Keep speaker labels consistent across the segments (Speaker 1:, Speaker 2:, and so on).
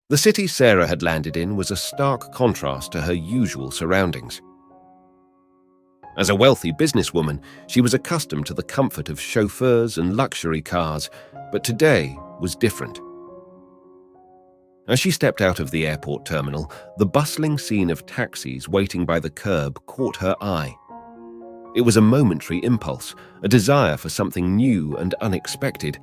Speaker 1: The city Sarah had landed in was a stark contrast to her usual surroundings. As a wealthy businesswoman, she was accustomed to the comfort of chauffeurs and luxury cars, but today was different. As she stepped out of the airport terminal, the bustling scene of taxis waiting by the curb caught her eye. It was a momentary impulse, a desire for something new and unexpected,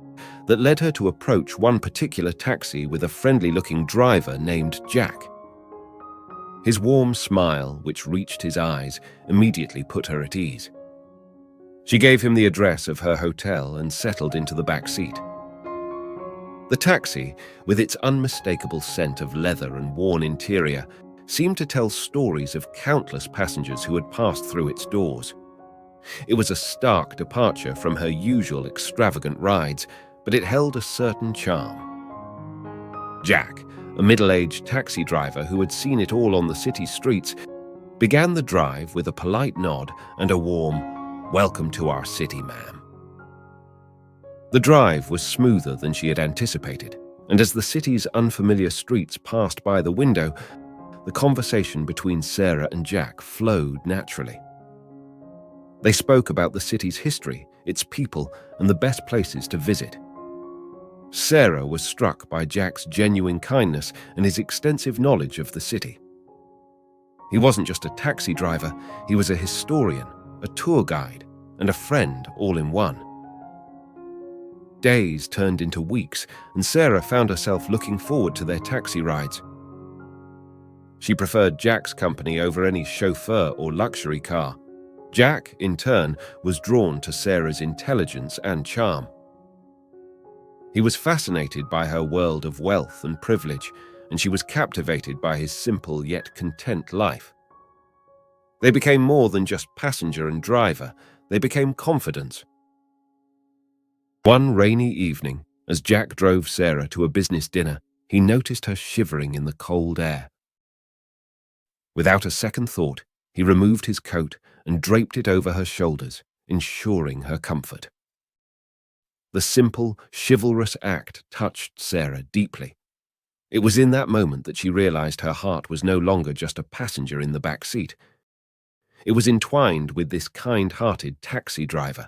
Speaker 1: that led her to approach one particular taxi with a friendly-looking driver named Jack. His warm smile, which reached his eyes, immediately put her at ease. She gave him the address of her hotel and settled into the back seat. The taxi, with its unmistakable scent of leather and worn interior, seemed to tell stories of countless passengers who had passed through its doors. It was a stark departure from her usual extravagant rides, but it held a certain charm. Jack, a middle-aged taxi driver who had seen it all on the city streets, began the drive with a polite nod and a warm, "Welcome to our city, ma'am." The drive was smoother than she had anticipated, and as the city's unfamiliar streets passed by the window, the conversation between Sarah and Jack flowed naturally. They spoke about the city's history, its people, and the best places to visit. Sarah was struck by Jack's genuine kindness and his extensive knowledge of the city. He wasn't just a taxi driver, he was a historian, a tour guide, and a friend all in one. Days turned into weeks, and Sarah found herself looking forward to their taxi rides. She preferred Jack's company over any chauffeur or luxury car. Jack, in turn, was drawn to Sarah's intelligence and charm. He was fascinated by her world of wealth and privilege, and she was captivated by his simple yet content life. They became more than just passenger and driver, they became confidants. One rainy evening, as Jack drove Sarah to a business dinner, he noticed her shivering in the cold air. Without a second thought, he removed his coat and draped it over her shoulders, ensuring her comfort. The simple, chivalrous act touched Sarah deeply. It was in that moment that she realized her heart was no longer just a passenger in the back seat. It was entwined with this kind-hearted taxi driver.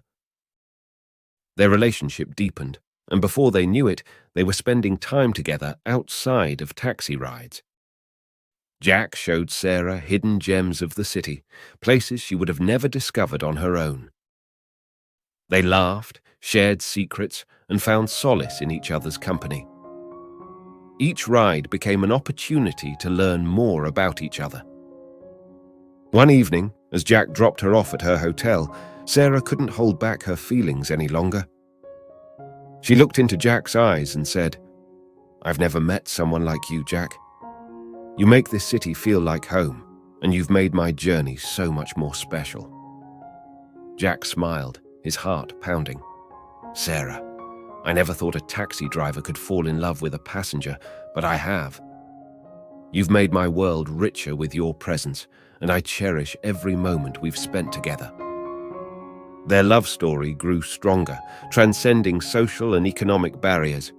Speaker 1: Their relationship deepened, and before they knew it, they were spending time together outside of taxi rides. Jack showed Sarah hidden gems of the city, places she would have never discovered on her own. They laughed, shared secrets, and found solace in each other's company. Each ride became an opportunity to learn more about each other. One evening, as Jack dropped her off at her hotel, Sarah couldn't hold back her feelings any longer. She looked into Jack's eyes and said, "I've never met someone like you, Jack. You make this city feel like home, and you've made my journey so much more special." Jack smiled, his heart pounding. "Sarah, I never thought a taxi driver could fall in love with a passenger, but I have. You've made my world richer with your presence, and I cherish every moment we've spent together." Their love story grew stronger, transcending social and economic barriers.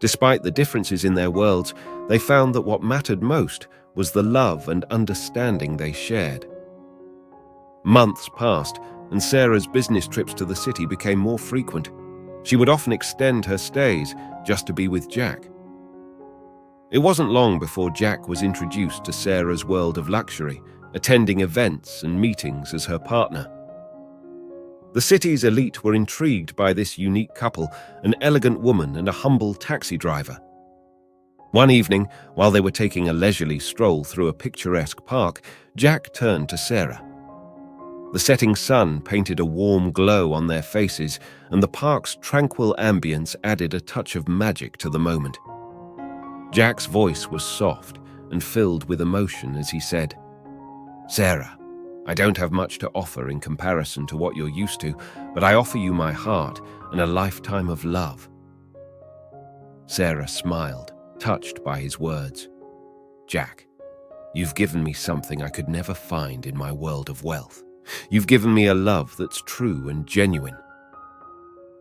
Speaker 1: Despite the differences in their worlds, they found that what mattered most was the love and understanding they shared. Months passed, and Sarah's business trips to the city became more frequent. She would often extend her stays just to be with Jack. It wasn't long before Jack was introduced to Sarah's world of luxury, attending events and meetings as her partner. The city's elite were intrigued by this unique couple, an elegant woman and a humble taxi driver. One evening, while they were taking a leisurely stroll through a picturesque park, Jack turned to Sarah. The setting sun painted a warm glow on their faces, and the park's tranquil ambience added a touch of magic to the moment. Jack's voice was soft and filled with emotion as he said, "Sarah, I don't have much to offer in comparison to what you're used to, but I offer you my heart and a lifetime of love." Sarah smiled, touched by his words. "Jack, you've given me something I could never find in my world of wealth. You've given me a love that's true and genuine.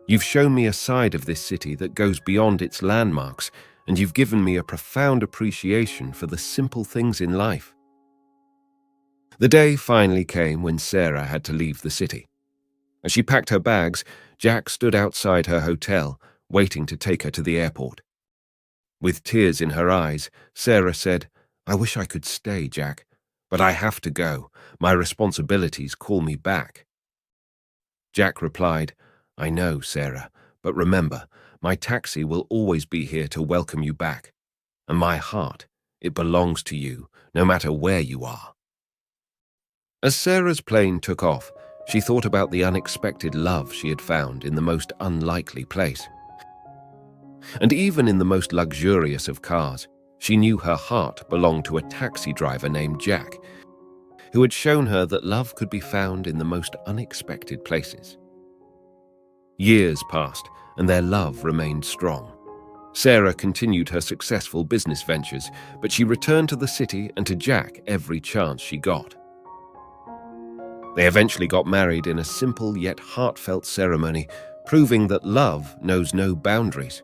Speaker 1: You've shown me a side of this city that goes beyond its landmarks, and you've given me a profound appreciation for the simple things in life." The day finally came when Sarah had to leave the city. As she packed her bags, Jack stood outside her hotel, waiting to take her to the airport. With tears in her eyes, Sarah said, "I wish I could stay, Jack, but I have to go. My responsibilities call me back." Jack replied, "I know, Sarah, but remember, my taxi will always be here to welcome you back. And my heart, it belongs to you, no matter where you are." As Sarah's plane took off, she thought about the unexpected love she had found in the most unlikely place. And even in the most luxurious of cars, she knew her heart belonged to a taxi driver named Jack, who had shown her that love could be found in the most unexpected places. Years passed, and their love remained strong. Sarah continued her successful business ventures, but she returned to the city and to Jack every chance she got. They eventually got married in a simple yet heartfelt ceremony, proving that love knows no boundaries.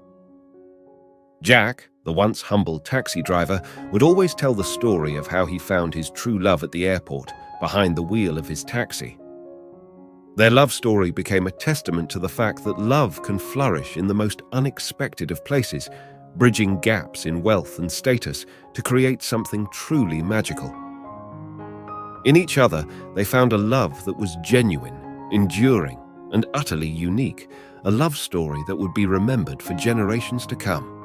Speaker 1: Jack, the once humble taxi driver, would always tell the story of how he found his true love at the airport, behind the wheel of his taxi. Their love story became a testament to the fact that love can flourish in the most unexpected of places, bridging gaps in wealth and status to create something truly magical. In each other, they found a love that was genuine, enduring, and utterly unique, a love story that would be remembered for generations to come.